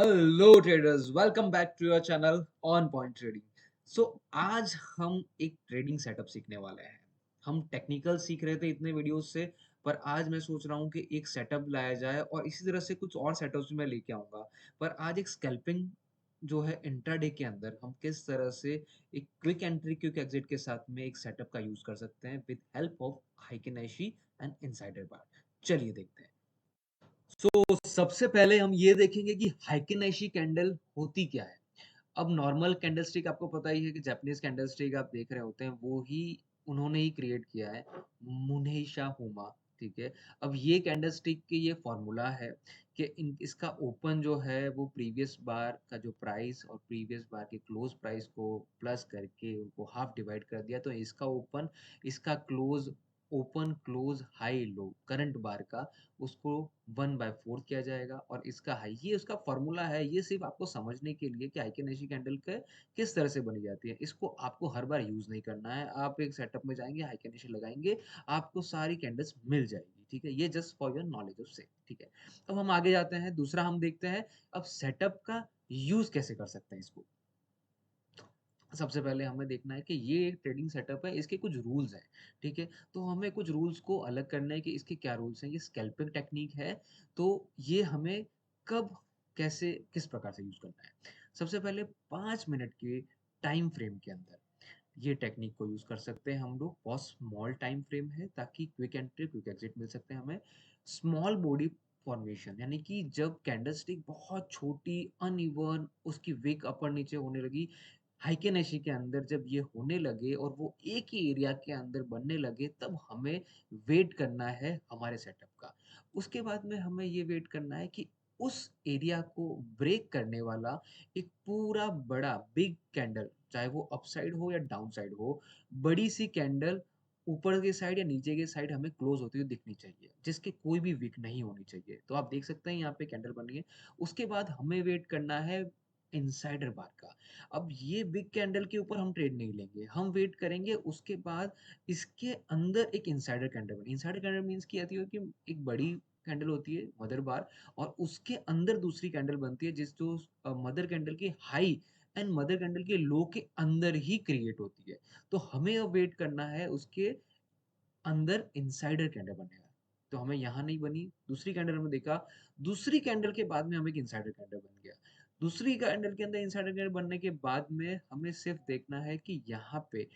Hello traders, welcome back to your channel on point trading. So आज हम एक trading setup सीखने वाले हैं। हम टेक्निकल सीख रहे थे इतने वीडियोस से, पर आज मैं सोच रहा हूँ कि एक सेटअप लाया जाए और इसी तरह से कुछ और सेटअप्स भी मैं लेके आऊँगा। पर आज एक स्कैल्पिंग जो है इंट्राडे के अंदर हम किस तरह से एक क्विक एंट्री क्विक एग्जिट के साथ में एक सेटअप का यूज़ कर सकते हैं with help of heikin ashi and insider bar. चलिए देखते हैं। सबसे पहले हम ये देखेंगे कि हाइकेनेशी कैंडल होती क्या है। अब नॉर्मल कैंडलस्टिक आपको पता ही है कि जापानीज कैंडलस्टिक आप देख रहे होते हैं वो ही उन्होंने ही क्रिएट किया है, मुनेशा हुमा। ठीक है। अब ये कैंडलस्टिक के ये फॉर्मूला है कि इसका ओपन जो है वो प्रीवियस बार का जो प्राइस और प्रीवियस बार के क्लोज प्राइस को प्लस करके उनको हाफ डिवाइड कर दिया तो इसका ओपन, इसका close, open close high low current bar का उसको 1/4 किया जाएगा और इसका हाई, ये उसका फॉर्मूला है। ये सिर्फ आपको समझने के लिए कि आइकेनेशी कैंडल के किस तरह से बनी जाती है। इसको आपको हर बार यूज नहीं करना है। आप एक सेटअप में जाएंगे, आइकेनेशी लगाएंगे, आपको सारी कैंडल्स मिल जाएगी। ठीक है, ये just for your knowledge of से। ठीक है, अब हम आगे जाते हैं। दूसरा हम देखते हैं अब सेटअप का यूज कैसे कर सकते हैं इसको। सबसे पहले हमें देखना है कि ये एक ट्रेडिंग सेटअप है, इसके कुछ रूल्स हैं। ठीक है, तो हमें कुछ रूल्स को अलग करना है कि इसके क्या रूल्स हैं। ये स्कैल्पिंग टेक्निक है, तो ये हमें कब, कैसे, किस प्रकार से यूज करना है। सबसे पहले 5 मिनट के टाइम फ्रेम के अंदर ये टेक्निक को यूज कर सकते हैं हम लोग। बहुत स्मॉल टाइम फ्रेम है ताकि क्विक एंट्री क्विक एग्जिट मिल सकते हैं हमें। स्मॉल बॉडी फॉर्मेशन यानी कि जब कैंडलस्टिक बहुत छोटी अनइवन, उसकी विक अपर नीचे होने लगी, हाइकेनेशी के अंदर जब ये होने लगे और वो एक ही एरिया के अंदर बनने लगे, तब हमें वेट करना है हमारे सेटअप का। उसके बाद में हमें ये वेट करना है कि उस एरिया को ब्रेक करने वाला एक पूरा बड़ा बिग कैंडल, चाहे वो अपसाइड हो या डाउन साइड हो, बड़ी सी कैंडल ऊपर के साइड या नीचे के साइड हमें क्लोज होती हुई दिखनी चाहिए, जिसकी कोई भी विक नहीं होनी चाहिए। तो आप देख सकते हैं यहाँ पे कैंडल बन रही है। उसके बाद हमें वेट करना है इनसाइडर बार का। अब ये बिग कैंडल के ऊपर हम ट्रेड नहीं लेंगे, हम वेट करेंगे उसके बाद इसके अंदर एक इनसाइडर कैंडल बने। इनसाइडर कैंडल मीन्स की आती है कि एक बड़ी कैंडल होती है मदर बार और उसके अंदर दूसरी कैंडल बनती है जिस जो मदर कैंडल की हाई एंड मदर कैंडल के लो के अंदर ही क्रिएट होती है। तो हमें अब वेट करना है उसके अंदर इनसाइडर कैंडल बनेगा। तो हमें यहाँ नहीं बनी, दूसरी कैंडल हमने देखा, दूसरी कैंडल के बाद में हमें एक इनसाइडर कैंडल बन गया। दूसरी कैंडल के अंदर इनसाइडर कैंडल बनने के बाद में हमें सिर्फ देखना है कि यहाँ पे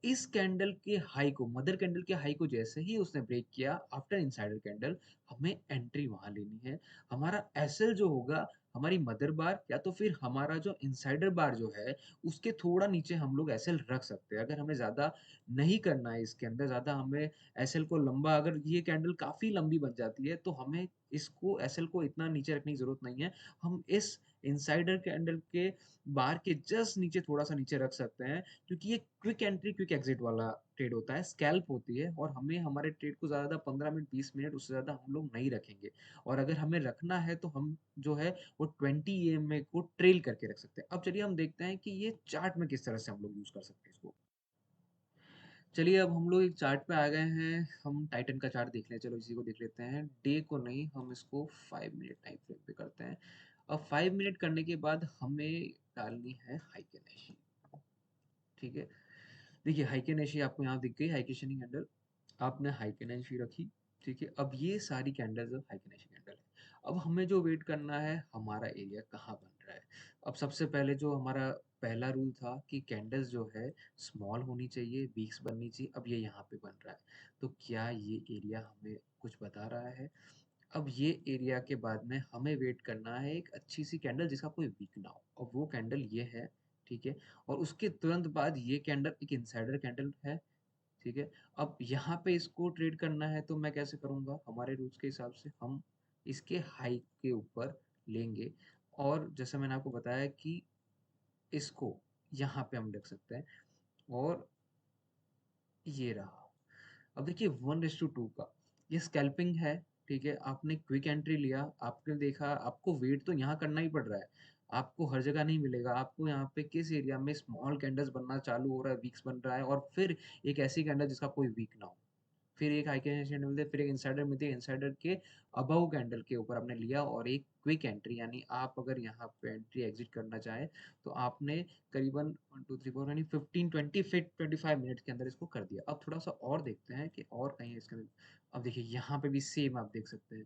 इस कैंडल के हाई को, मदर कैंडल के हाई को जैसे ही उसने ब्रेक किया आफ्टर इनसाइडर कैंडल, हमें एंट्री वहां लेनी है। हमारा एसएल जो होगा, हमारी मदर बार या तो फिर हमारा जो इनसाइडर बार जो है उसके थोड़ा नीचे हम लोग एसएल रख सकते हैं। अगर हमें ज्यादा नहीं करना है इसके अंदर, ज्यादा हमें एसएल को लंबा, अगर ये कैंडल काफी लंबी बन जाती है तो हमें इसको एसएल को इतना नीचे रखने की जरूरत नहीं है। हम इस इनसाइडर कैंडल के बार के जस्ट नीचे, थोड़ा सा नीचे रख सकते हैं, क्योंकि ये क्विक एंट्री क्विक एग्जिट वाला ट्रेड होता है, स्कैल्प होती है और हमें हमारे ट्रेड को ज़्यादा 15 मिनट 20 मिनट उससे ज़्यादा हम लोग नहीं रखेंगे। और अगर हमें रखना है तो हम जो है वो 20 EMA को ट्रेल करके रख सकते हैं। अब चलिए हम देखते हैं कि ये चार्ट में किस तरह से हम लोग यूज़ कर सकते हैं इसको। चलिए अब हम लोग एक चार्ट पे आ गए हैं। हम टाइटन का चार्ट देख लें, चलो इसी को देख लेते हैं। डे को नहीं, हम इसको 5 मिनट टाइम फ्रेम पे करते हैं। अब 5 मिनट करने के बाद हमें डालनी है हाइकेनेशी। ठीक है, देखिए हाइकेनेशी आपको यहाँ दिख गई, हाइकेनेशी कैंडल, आपने हाइकेनेशी रखी। ठीक है, अब ये सारी कैंडल्स अब हाइकेनेशी कैंडल है। अब हमें जो वेट करना है हमारा एरिया कहाँ बन रहा है। अब सबसे पहले जो हमारा पहला रूल था कि कैंडल्स जो है स्मॉल होनी चाहिए, वीक्स बननी चाहिए। अब ये यहाँ पे बन रहा है, तो क्या ये एरिया हमें कुछ बता रहा है। अब ये एरिया के बाद में हमें वेट करना है एक अच्छी सी कैंडल जिसका कोई वीक ना हो, और वो कैंडल ये है। ठीक है, और उसके तुरंत बाद ये कैंडल एक इनसाइडर कैंडल है। ठीक है, अब यहाँ पे इसको ट्रेड करना है तो मैं कैसे करूँगा, हमारे रूल्स के हिसाब से हम इसके हाई के ऊपर लेंगे और जैसे मैंने आपको बताया कि इसको यहाँ पे हम रख सकते हैं। और ये रहा। अब देखिए 1:2 का ये स्कैल्पिंग है। ठीक है, आपने क्विक एंट्री लिया, आपने देखा आपको वेट तो यहाँ करना ही पड़ रहा है। आपको हर जगह नहीं मिलेगा। आपको यहाँ पे किस एरिया में स्मॉल कैंडल्स बनना चालू हो रहा है, वीक्स बन रहा है और फिर एक ऐसी कैंडल जिसका कोई वीक ना हो। फिर एक हाई कैंडल मिलती है, फिर एक इनसाइडर मिलती है, इनसाइडर के अबव कैंडल के ऊपर आपने लिया और एक क्विक एंट्री, यानी आप अगर यहाँ पे एंट्री एग्जिट करना चाहें तो आपने करीबन 1 2 3 4 यानी 15 20 फिट 25 मिनट के अंदर इसको कर दिया। अब थोड़ा सा और देखते हैं कि और कहीं इसके अंदर। अब देखिए यहाँ पे भी सेम आप देख सकते हैं।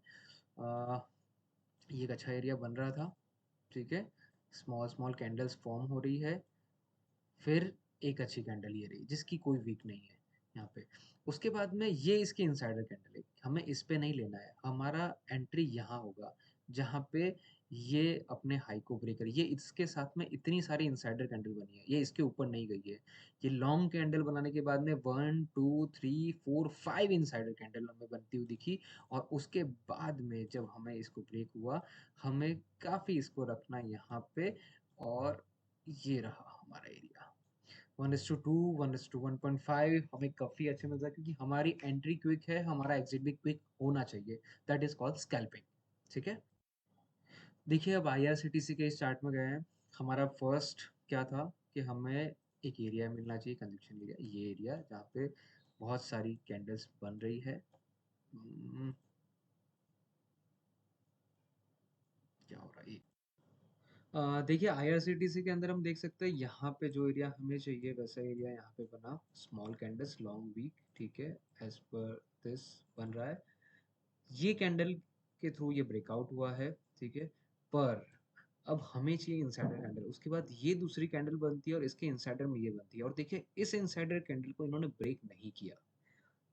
ये एक अच्छा एरिया बन रहा था, ठीक है। स्मॉल स्मॉल कैंडल्स फॉर्म हो रही है, फिर एक अच्छी कैंडल ये रही जिसकी कोई वीक नहीं है यहाँ पे। उसके बाद में ये इसकी इनसाइडर कैंडल है, हमें इस पे नहीं लेना है, हमारा एंट्री यहाँ होगा जहाँ पे ये अपने हाई को ब्रेक करी। ये इसके साथ में इतनी सारी इनसाइडर कैंडल बनी है, ये इसके ऊपर नहीं गई है। ये लॉन्ग कैंडल बनाने के बाद में 1 2 3 4 5 इनसाइडर कैंडल हमें बनती हुई दिखी। और उसके बाद में जब हमें इसको ब्रेक हुआ, हमें काफी इसको रखना यहाँ पे। और ये रहा हमारा एरिया 1:2 1:1.5 हमें काफी अच्छे मिलता है, क्योंकि हमारी एंट्री क्विक है, हमारा एग्जिट भी क्विक होना चाहिए। दैट इज कॉल्ड स्कैल्पिंग, ठीक है। देखिए अब आईआरसीटीसी के चार्ट में गए हैं। हमारा फर्स्ट क्या था कि हमें एक एरिया मिलना चाहिए, कंजक्शन एरिया, ये एरिया जहाँ पे बहुत सारी कैंडल्स बन रही है। क्या हो रहा है ये? देखिए आईआरसीटीसी के अंदर हम देख सकते हैं यहाँ पे जो एरिया हमें चाहिए वैसा एरिया यहाँ पे बना, स्मॉल कैंडल्स लॉन्ग वीक, ठीक है। एज पर दिस बन रहा है, ये कैंडल के थ्रू ये ब्रेकआउट हुआ है, ठीक है। पर अब हमें चाहिए इनसाइडर कैंडल, उसके बाद ये दूसरी कैंडल बनती है और इसके इनसाइडर में ये बनती है, और देखिए इस इनसाइडर कैंडल को इन्होंने ब्रेक नहीं किया,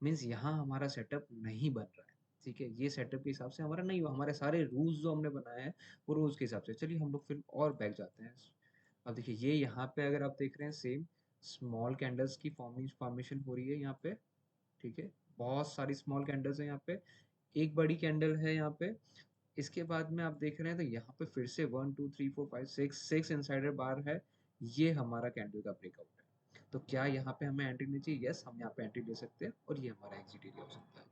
मीन्स यहाँ हमारा सेटअप नहीं बन रहा है, ठीक है। ये सेटअप के हिसाब से हमारा नहीं हुआ, हमारे सारे रूल्स जो हमने बनाए हैं वो रूल्स के हिसाब से। चलिए हम लोग फिर और बैक जाते हैं। अब देखिए ये यहाँ पे अगर आप देख रहे हैं सेम स्मॉल कैंडल्स की फॉर्मेशन हो रही है यहाँ पे, ठीक है। बहुत सारी स्मॉल कैंडल्स है यहाँ पे, एक बड़ी कैंडल है यहाँ पे। इसके बाद में आप देख रहे हैं तो यहाँ पे फिर से 1 2 3 4 5 6 इनसाइडर बार है, ये हमारा कैंडल का ब्रेकआउट है। तो क्या यहाँ पे हमें एंट्री लेनी चाहिए? यस, हम यहाँ पे एंट्री ले सकते हैं और ये हमारा एग्जिट एरिया हो सकता है।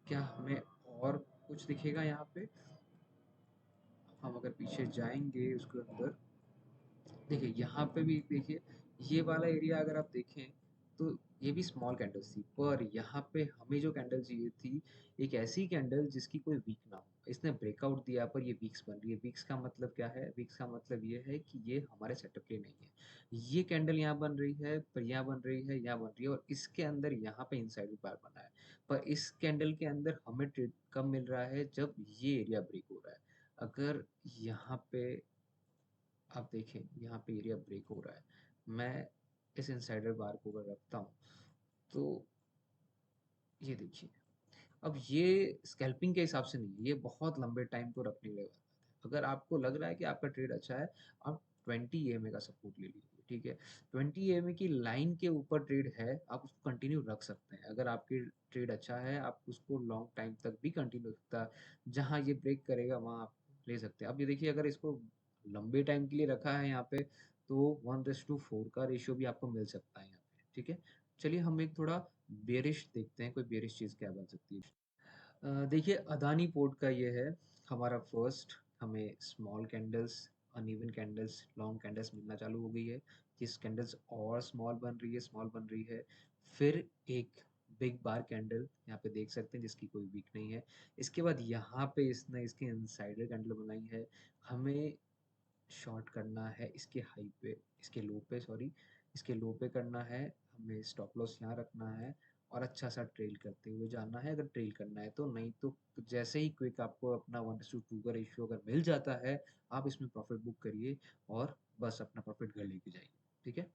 क्या हमें और कुछ दिखेगा यहाँ पे? हम अगर पीछे जाएंगे उसके अंदर, देखिए यहाँ पे भी देखिए, ये वाला एरिया अगर आप देखें तो ये भी स्मॉल कैंडल्स थी, पर यहाँ पे हमें जो कैंडल चाहिए थी, एक ऐसी कैंडल जिसकी कोई वीक ना हो। इसने ब्रेकआउट दिया पर ये वीक्स बन रही है। वीक्स का मतलब क्या है? वीक्स का मतलब ये है कि ये हमारे सेटअप के लिए नहीं है। ये कैंडल यहाँ बन रही है, पर यहाँ बन रही है, यहाँ बन रही है, और इसके अंदर यहाँ पे इनसाइड बार बना है। पर इस कैंडल के अंदर हमें ट्रेड कब मिल रहा है? जब ये एरिया ब्रेक हो रहा है। अगर यहाँ पे आप देखें, यहाँ पे एरिया ब्रेक हो रहा है, मैं इस इनसाइडर बार को अगर रखता हूँ तो ये देखिए, अब ये स्कैल्पिंग के हिसाब से नहीं है, ये बहुत लंबे टाइम को रखने के लिए बनाता है। अगर आपको लग रहा है कि आपका ट्रेड अच्छा है, आप 20 एमए का सपोर्ट ले लीजिए, ठीक है। 20 एमए की लाइन के ऊपर ट्रेड है, आप उसको कंटिन्यू रख सकते हैं। अगर आपकी ट्रेड अच्छा है, आप उसको लॉन्ग टाइम तक भी कंटिन्यू रख सकता है। जहाँ ये ब्रेक करेगा वहाँ आप ले सकते हैं। अब ये देखिए, अगर इसको लंबे टाइम के लिए रखा है यहाँ पे, तो 1:4 का रेशियो भी आपको मिल सकता है यहाँ पे, ठीक है। चलिए हम एक थोड़ा बेरिश देखते हैं, कोई बेरिश चीज़ क्या बन सकती है। देखिए अदानी पोर्ट का ये है हमारा फर्स्ट, हमें small candles, uneven candles, long candles मिलना चालू हो गई है। जिस कैंडल्स और स्मॉल बन रही है, स्मॉल बन रही है। फिर एक बिग बार कैंडल यहाँ पे देख सकते हैं जिसकी कोई वीक नहीं है। इसके बाद यहाँ पे इसने इसकी इनसाइडर कैंडल बनाई है। हमें शॉर्ट करना है इसके हाई पे, इसके लो पे, सॉरी, इसके लो पे करना है। हमें स्टॉप लॉस यहाँ रखना है और अच्छा सा ट्रेल करते हुए जाना है, अगर ट्रेल करना है तो। नहीं तो जैसे ही क्विक आपको अपना 1:2 का रेशियो अगर मिल जाता है, आप इसमें प्रॉफिट बुक करिए और बस अपना प्रॉफिट घर लेके जाइए, ठीक है।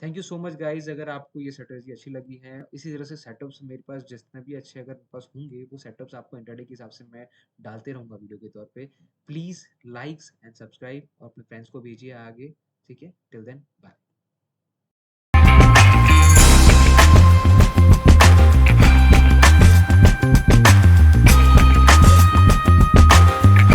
Thank you so much guys. अगर आपको ये स्ट्रेटजी अच्छी लगी है, इसी तरह से सेटअप्स मेरे पास जितने भी अच्छे अगर मेरे पास होंगे, वो सेटअप्स आपको इंटरडे के हिसाब से मैं डालते रहूंगा वीडियो के तौर पे। प्लीज लाइक्स एंड सब्सक्राइब और अपने फ्रेंड्स को भेजिए आगे, ठीक है। Till then bye.